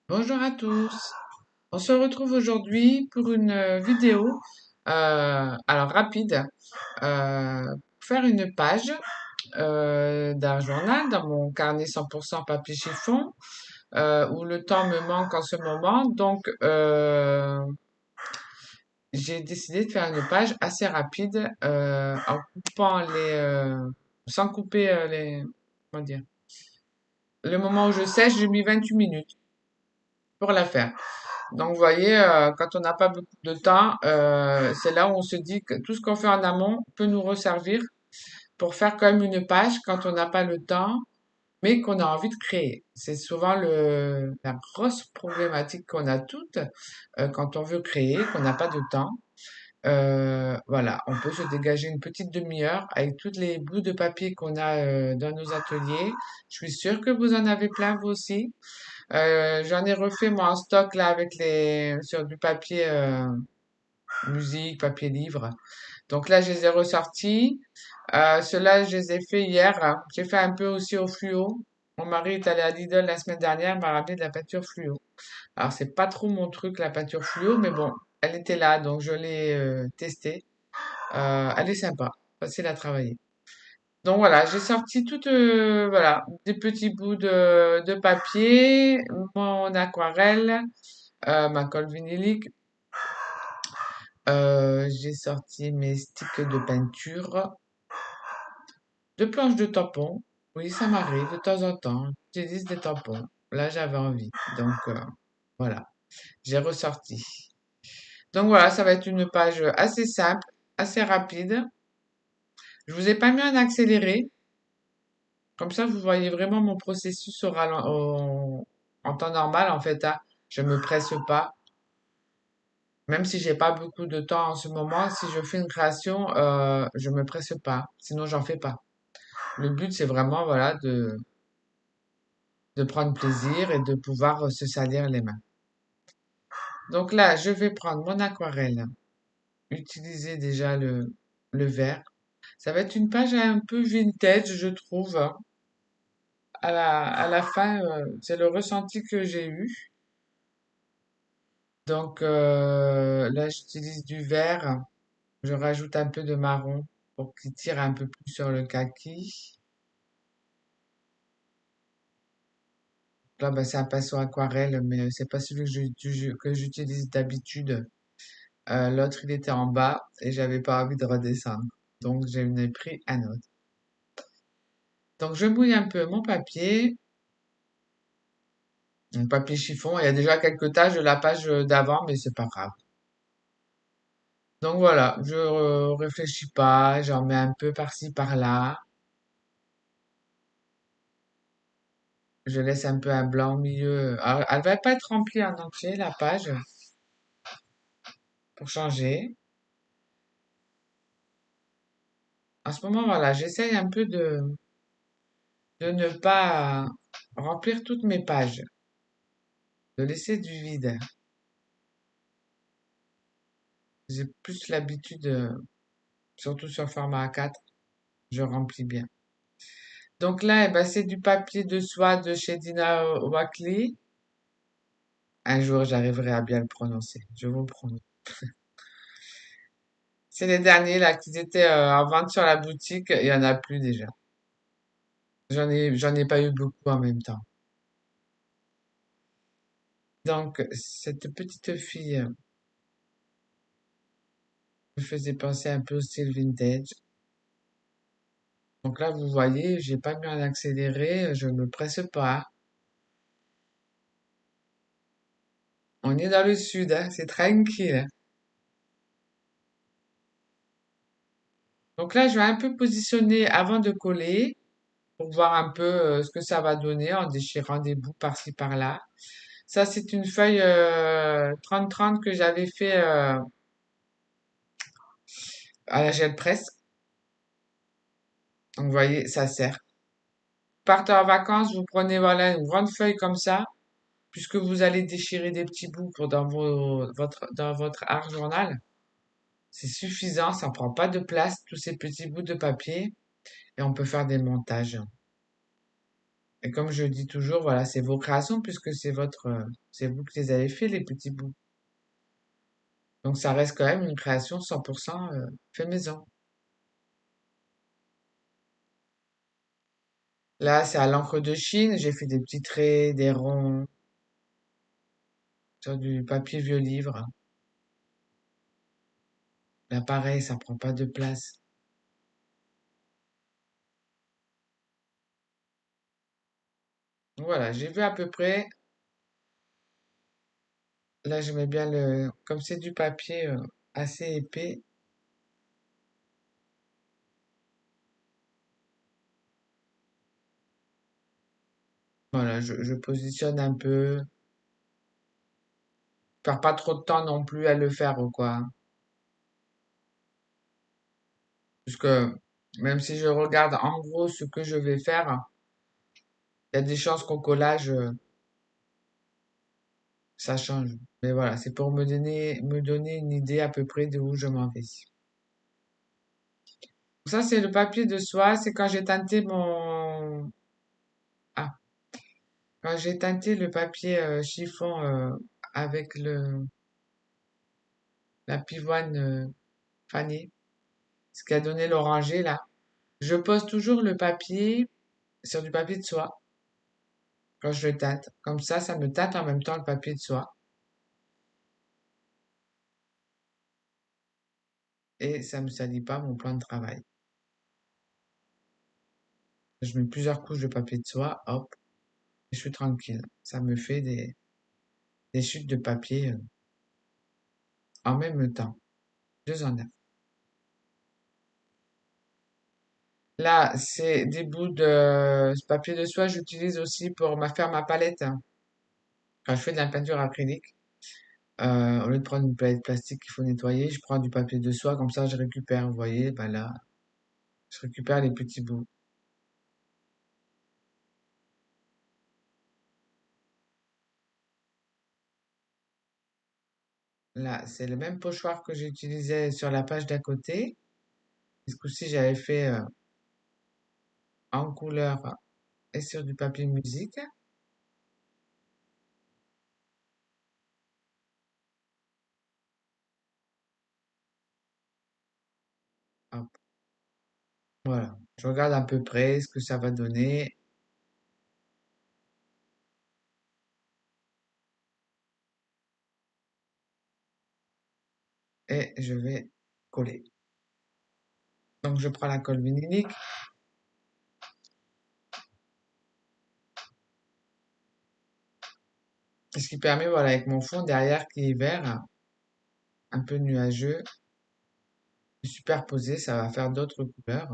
Bonjour à tous. On se retrouve aujourd'hui pour une vidéo, alors rapide, pour faire une page d'un journal dans mon carnet 100% papier chiffon, où le temps me manque en ce moment. Donc, j'ai décidé de faire une page assez rapide en coupant sans couper comment dire, le moment où je sèche, j'ai mis 28 minutes pour la faire. Donc, vous voyez, quand on n'a pas beaucoup de temps, c'est là où on se dit que tout ce qu'on fait en amont peut nous resservir pour faire quand même une page quand on n'a pas le temps, mais qu'on a envie de créer. C'est souvent la grosse problématique qu'on a toutes quand on veut créer, qu'on n'a pas de temps. Voilà, on peut se dégager une petite demi-heure avec tous les bouts de papier qu'on a dans nos ateliers. Je suis sûre que vous en avez plein vous aussi. J'en ai refait moi en stock là avec sur du papier musique, papier livre. Donc là, je les ai ressortis. Ceux-là, je les ai fait hier. J'ai fait un peu aussi au fluo. Mon mari est allé à Lidl la semaine dernière, m'a ramené de la peinture fluo. Alors c'est pas trop mon truc la peinture fluo, mais bon, elle était là, donc je l'ai testée. Elle est sympa, facile à travailler. Donc voilà, j'ai sorti voilà, des petits bouts de papier, mon aquarelle, ma colle vinylique. J'ai sorti mes sticks de peinture, deux planches de tampons. Oui, ça m'arrive de temps en temps. J'utilise des tampons. Là, j'avais envie. Donc voilà, j'ai ressorti. Donc voilà, ça va être une page assez simple, assez rapide. Je vous ai pas mis en accéléré. Comme ça, vous voyez vraiment mon processus en temps normal, en fait, hein. Je me presse pas. Même si j'ai pas beaucoup de temps en ce moment, si je fais une création, je me presse pas. Sinon, j'en fais pas. Le but, c'est vraiment, voilà, de prendre plaisir et de pouvoir se salir les mains. Donc là, je vais prendre mon aquarelle, utiliser déjà le vert. Ça va être une page un peu vintage, je trouve, hein. À la fin, c'est le ressenti que j'ai eu. Donc là, j'utilise du vert. Je rajoute un peu de marron pour qu'il tire un peu plus sur le kaki. Là, bah, c'est un pinceau aquarelle, mais c'est pas celui que j'utilise d'habitude. L'autre, il était en bas et j'avais pas envie de redescendre. Donc, j'en ai pris un autre. Donc, je mouille un peu mon papier chiffon. Il y a déjà quelques taches de la page d'avant, mais c'est pas grave. Donc voilà, je réfléchis pas, j'en mets un peu par-ci, par-là. Je laisse un peu un blanc au milieu. Alors, elle va pas être remplie en entier, la page, pour changer. En ce moment, voilà, j'essaye un peu de ne pas remplir toutes mes pages, de laisser du vide. J'ai plus l'habitude, surtout sur format A4, je remplis bien. Donc là, eh ben, c'est du papier de soie de chez Dina Wakley. Un jour, j'arriverai à bien le prononcer, je vous le promets. C'est les derniers là qui étaient en vente sur la boutique, il y en a plus déjà. J'en ai pas eu beaucoup en même temps. Donc, cette petite fille me faisait penser un peu au style vintage. Donc là, vous voyez, j'ai pas mis en accéléré, je me presse pas. On est dans le sud, hein, c'est tranquille. Donc là, je vais un peu positionner avant de coller pour voir un peu ce que ça va donner en déchirant des bouts par-ci par-là. Ça, c'est une feuille 30-30 que j'avais fait à la gel presse. Donc, vous voyez, ça sert. Partez en vacances, vous prenez voilà une grande feuille comme ça, puisque vous allez déchirer des petits bouts dans votre art journal. C'est suffisant, ça prend pas de place, tous ces petits bouts de papier, et on peut faire des montages. Et comme je dis toujours, voilà, c'est vos créations puisque c'est vous qui les avez fait, les petits bouts. Donc ça reste quand même une création 100% fait maison. Là, c'est à l'encre de Chine. J'ai fait des petits traits, des ronds sur du papier vieux livre. Là, pareil, ça prend pas de place. Voilà, j'ai vu à peu près. Là, j'aimais bien comme c'est du papier assez épais. Voilà, je positionne un peu. Perds pas trop de temps non plus à le faire, quoi. Puisque même si je regarde en gros ce que je vais faire, il y a des chances qu'au collage, ça change. Mais voilà, c'est pour me donner une idée à peu près de où je m'en vais. Ça, c'est le papier de soie. C'est quand j'ai teinté ah, quand j'ai teinté le papier chiffon avec la pivoine fanée, ce qui a donné l'orangé là. Je pose toujours le papier sur du papier de soie quand je le teinte. Comme ça me teinte en même temps le papier de soie et ça me salit pas mon plan de travail. Je mets plusieurs couches de papier de soie, hop, et je suis tranquille. Ça me fait des chutes de papier en même temps. Deux en un. Là, c'est des bouts de ce papier de soie, j'utilise aussi pour faire ma palette, hein. Quand je fais de la peinture acrylique, au lieu de prendre une palette plastique qu'il faut nettoyer, je prends du papier de soie, comme ça je récupère, vous voyez, ben là, je récupère les petits bouts. Là, c'est le même pochoir que j'utilisais sur la page d'à côté. Ce coup-ci, j'avais fait en couleur et sur du papier musique. Hop, voilà. Je regarde à peu près ce que ça va donner et je vais coller. Donc, je prends la colle vinylique. Ce qui permet, voilà, avec mon fond derrière qui est vert, un peu nuageux, de superposer, ça va faire d'autres couleurs.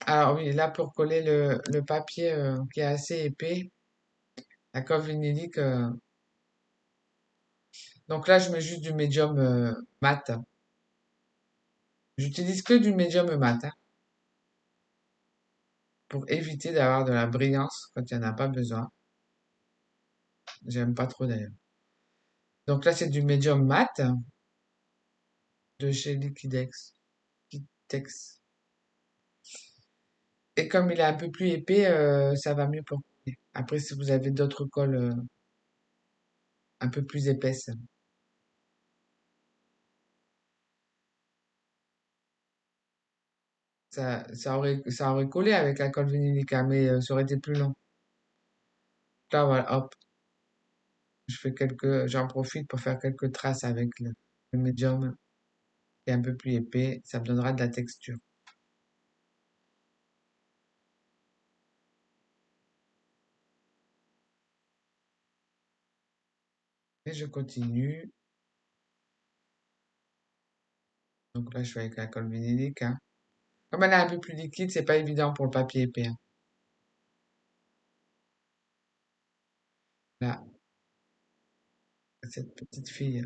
Alors oui, là pour coller le papier qui est assez épais, la colle vinylique, donc là je mets juste du médium mat. J'utilise que du médium mat hein, pour éviter d'avoir de la brillance quand il n'y en a pas besoin. J'aime pas trop d'ailleurs. Donc là c'est du médium mat de chez Liquidex. Liquidex. Et comme il est un peu plus épais, ça va mieux pour coller. Après, si vous avez d'autres colles un peu plus épaisses, ça aurait collé avec la colle vinylique, hein, mais ça aurait été plus long. Là, voilà, hop, j'en profite pour faire quelques traces avec le médium qui est un peu plus épais. Ça me donnera de la texture. Et je continue. Donc là, je suis avec la colle vinylique, hein. Comme elle est un peu plus liquide, c'est pas évident pour le papier épais, hein. Là, cette petite fille.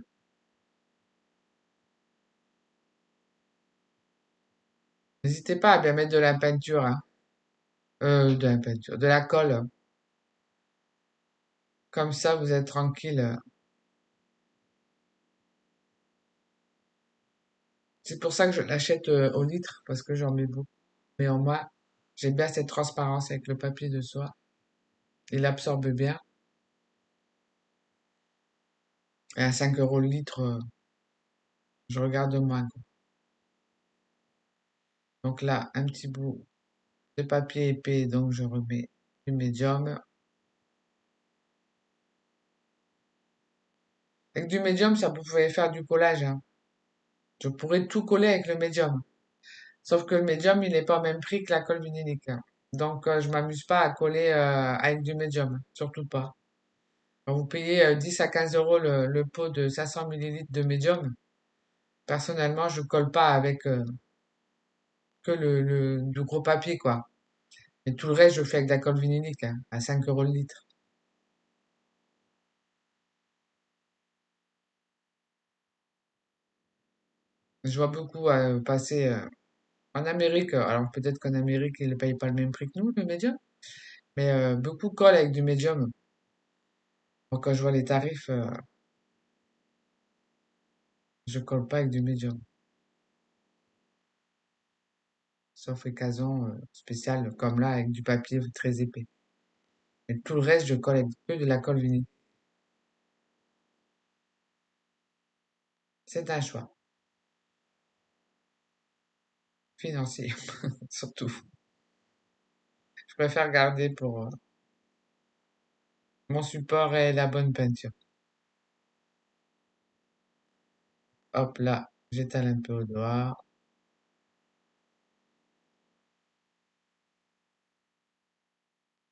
N'hésitez pas à bien mettre de la peinture, hein. De la peinture, de la colle. Comme ça, vous êtes tranquille. C'est pour ça que je l'achète au litre, parce que j'en mets beaucoup. Mais en moi. J'ai bien cette transparence avec le papier de soie. Il absorbe bien. Et à 5 euros le litre, je regarde moins, quoi. Donc là, un petit bout de papier épais, donc je remets du médium. Avec du médium, ça vous pouvez faire du collage, hein. Je pourrais tout coller avec le médium. Sauf que le médium, il n'est pas au même prix que la colle vinylique, hein. Donc, je m'amuse pas à coller avec du médium, surtout pas. Quand vous payez 10 à 15 euros le pot de 500 millilitres de médium, personnellement, je colle pas avec que du gros papier, quoi. Et tout le reste, je fais avec de la colle vinylique, hein, à 5 euros le litre. Je vois beaucoup passer en Amérique. Alors peut-être qu'en Amérique, ils ne payent pas le même prix que nous, le médium. Mais beaucoup collent avec du médium. Donc quand je vois les tarifs, je colle pas avec du médium. Sauf occasion spéciale, comme là, avec du papier très épais. Et tout le reste, je colle avec que de la colle vinyle. C'est un choix financier, surtout. Je préfère garder pour mon support et la bonne peinture. Hop là, j'étale un peu au doigt.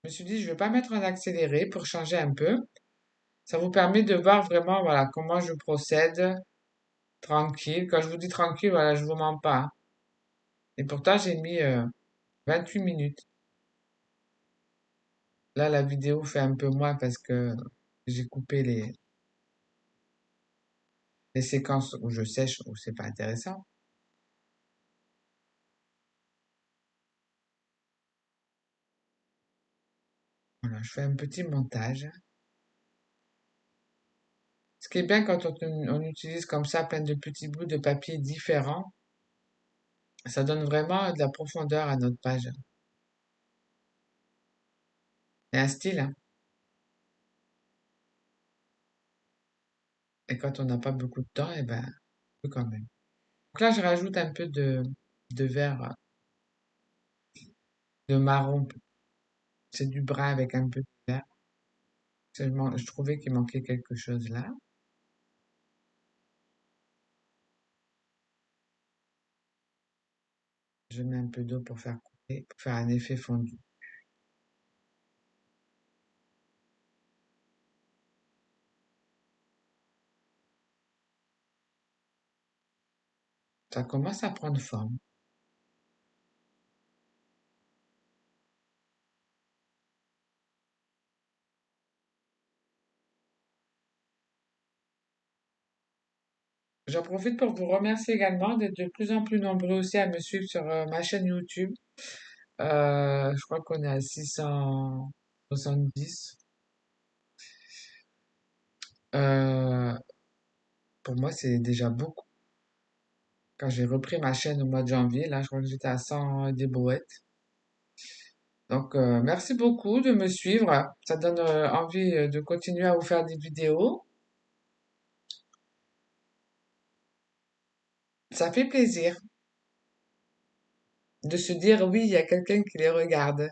Je me suis dit, je vais pas mettre en accéléré pour changer un peu. Ça vous permet de voir vraiment, voilà, comment je procède tranquille. Quand je vous dis tranquille, voilà, je vous mens pas, hein. Et pourtant, j'ai mis 28 minutes. Là, la vidéo fait un peu moins parce que j'ai coupé les séquences où je sèche, où c'est pas intéressant. Voilà, je fais un petit montage. Ce qui est bien quand on utilise comme ça plein de petits bouts de papier différents, ça donne vraiment de la profondeur à notre page. Et un style, hein. Et quand on n'a pas beaucoup de temps, eh ben, on peut quand même. Donc là, je rajoute un peu de vert, de marron. C'est du brun avec un peu de vert. Je trouvais qu'il manquait quelque chose là. Je mets un peu d'eau pour faire couler, pour faire un effet fondu. Ça commence à prendre forme. J'en profite pour vous remercier également d'être de plus en plus nombreux aussi à me suivre sur ma chaîne YouTube. Je crois qu'on est à 670. Euh, pour moi, c'est déjà beaucoup. Quand j'ai repris ma chaîne au mois de janvier, là, je crois que j'étais à 100 des brouettes. Donc, merci beaucoup de me suivre. Ça donne envie de continuer à vous faire des vidéos. Ça fait plaisir de se dire oui, il y a quelqu'un qui les regarde.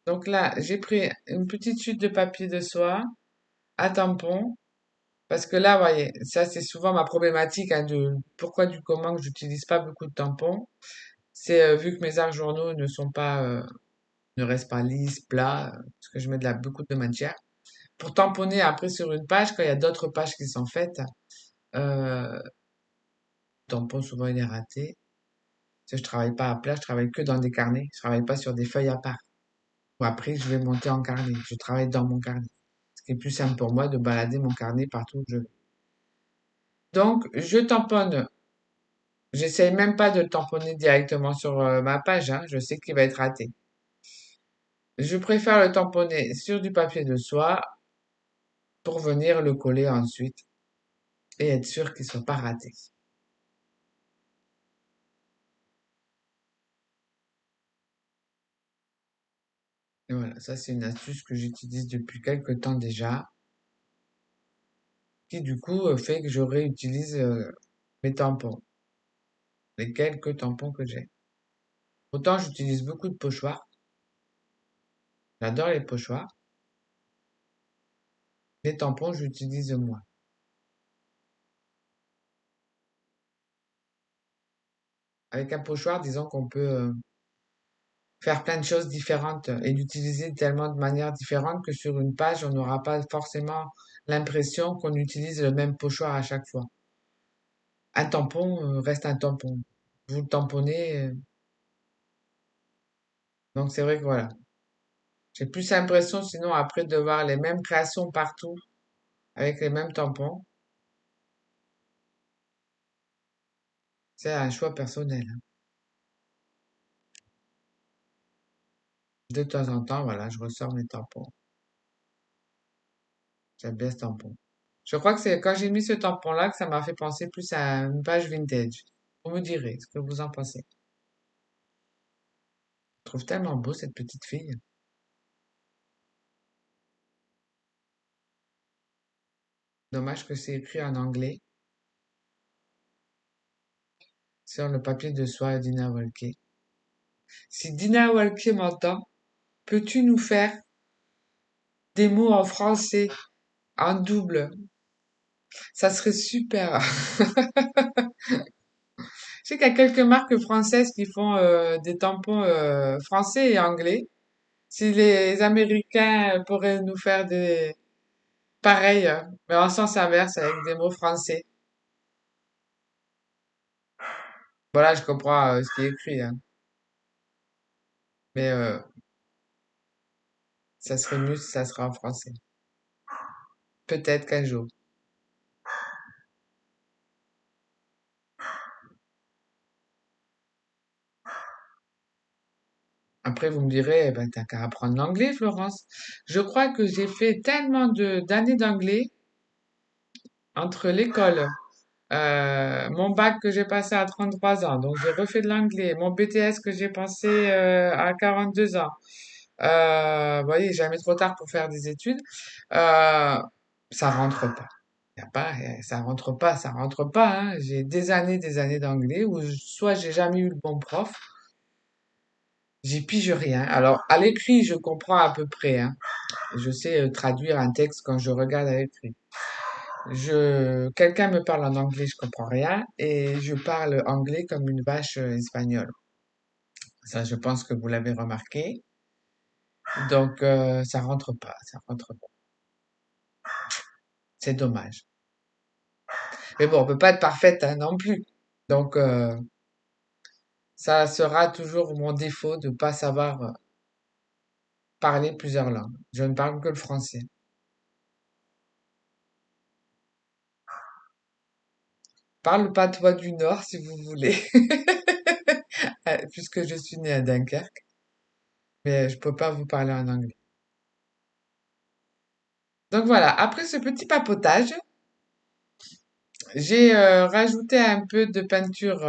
Donc là, j'ai pris une petite chute de papier de soie à tampon. Parce que là, voyez, ça c'est souvent ma problématique, hein, de pourquoi du comment que j'utilise pas beaucoup de tampons. C'est vu que mes arts journaux ne sont pas, ne restent pas lisses, plats, parce que je mets beaucoup de matière. Pour tamponner après sur une page, quand il y a d'autres pages qui sont faites, le tampon souvent il est raté. Parce que je travaille pas à plat, je travaille que dans des carnets. Je travaille pas sur des feuilles à part. Ou après, je vais monter en carnet. Je travaille dans mon carnet. Ce qui est plus simple pour moi de balader mon carnet partout où je vais. Donc, je tamponne. J'essaye même pas de tamponner directement sur ma page, hein. Je sais qu'il va être raté. Je préfère le tamponner sur du papier de soie pour venir le coller ensuite et être sûr qu'il soit pas raté. Et voilà, ça c'est une astuce que j'utilise depuis quelque temps déjà, qui du coup fait que je réutilise mes tampons, les quelques tampons que j'ai. Autant j'utilise beaucoup de pochoirs, j'adore les pochoirs, les tampons j'utilise moins. Avec un pochoir, disons qu'on peut faire plein de choses différentes et l'utiliser tellement de manières différentes que sur une page, on n'aura pas forcément l'impression qu'on utilise le même pochoir à chaque fois. Un tampon reste un tampon. Vous le tamponnez, donc c'est vrai que voilà. J'ai plus l'impression sinon après de voir les mêmes créations partout avec les mêmes tampons. C'est un choix personnel, hein. De temps en temps, voilà, je ressors mes tampons. J'aime bien ce tampon. Je crois que c'est quand j'ai mis ce tampon-là que ça m'a fait penser plus à une page vintage. Vous me direz ce que vous en pensez. Je trouve tellement beau cette petite fille. Dommage que c'est écrit en anglais sur le papier de soie d'Ina Walke. Si Dina Walke m'entend, peux-tu nous faire des mots en français en double? Ça serait super. Je sais qu'il y a quelques marques françaises qui font des tampons français et anglais. Si les Américains pourraient nous faire des pareils, mais en sens inverse avec des mots français. Voilà, je comprends ce qui est écrit, hein. Mais ça serait mieux si ça serait en français. Peut-être qu'un jour. Après, vous me direz, eh ben, t'as qu'à apprendre l'anglais, Florence. Je crois que j'ai fait tellement d'années d'anglais entre l'école, mon bac que j'ai passé à 33 ans, donc j'ai refait de l'anglais, mon BTS que j'ai passé à 42 ans. Vous voyez, jamais trop tard pour faire des études. Euh, Ça rentre pas. Y a pas, ça rentre pas, hein. J'ai des années d'anglais où soit j'ai jamais eu le bon prof, j'y pige rien. Alors, à l'écrit, je comprends à peu près, hein. Je sais traduire un texte quand je regarde à l'écrit. Quelqu'un me parle en anglais, je comprends rien, et je parle anglais comme une vache espagnole. Ça, je pense que vous l'avez remarqué. Donc, ça rentre pas, ça rentre pas. C'est dommage. Mais bon, on peut pas être parfaite, hein, non plus. Donc, ça sera toujours mon défaut de pas savoir parler plusieurs langues. Je ne parle que le français. Parle le patois du Nord si vous voulez, puisque je suis née à Dunkerque, mais je peux pas vous parler en anglais. Donc voilà, après ce petit papotage, j'ai rajouté un peu de peinture,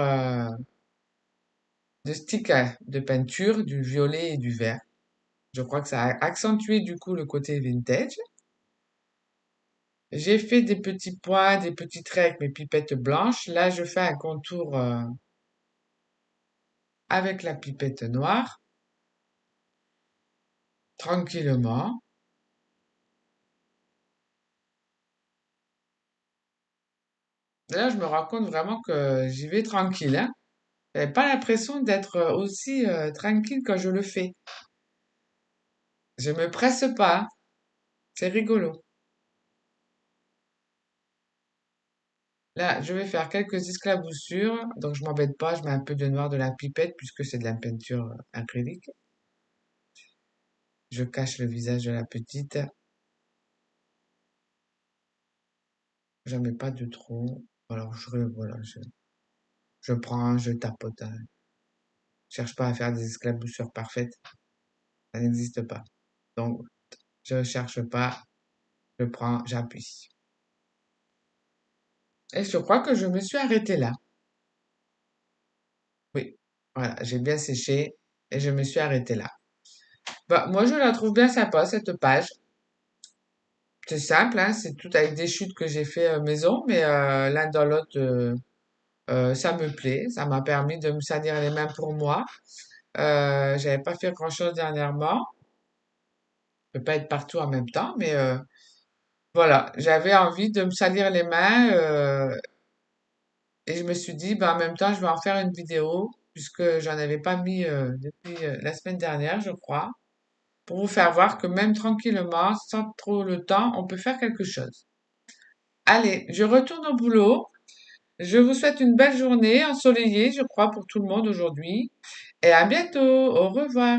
de stick de peinture, du violet et du vert. Je crois que ça a accentué du coup le côté vintage. J'ai fait des petits points, des petits traits avec mes pipettes blanches. Là, je fais un contour avec la pipette noire, tranquillement. Là, je me rends compte vraiment que j'y vais tranquille, hein. J'avais pas l'impression d'être aussi tranquille quand je le fais. Je me presse pas, hein. C'est rigolo. Là, je vais faire quelques esclaboussures, donc je m'embête pas, je mets un peu de noir de la pipette puisque c'est de la peinture acrylique. Je cache le visage de la petite, j'en mets pas de trop. Alors je prends, je tapote, hein. Je cherche pas à faire des esclaboussures parfaites, ça n'existe pas. Donc, je cherche pas, je prends, j'appuie. Et je crois que je me suis arrêtée là. Oui, voilà, j'ai bien séché et je me suis arrêtée là. Bah, moi, je la trouve bien sympa, cette page. C'est simple, hein, c'est tout avec des chutes que j'ai fait maison, mais l'un dans l'autre, ça me plaît. Ça m'a permis de me salir les mains pour moi. J'avais pas fait grand-chose dernièrement. Je peux pas être partout en même temps, mais voilà, j'avais envie de me salir les mains et je me suis dit, bah, en même temps, je vais en faire une vidéo puisque j'en avais pas mis depuis la semaine dernière, je crois, pour vous faire voir que même tranquillement, sans trop le temps, on peut faire quelque chose. Allez, je retourne au boulot. Je vous souhaite une belle journée ensoleillée, je crois, pour tout le monde aujourd'hui. Et à bientôt. Au revoir.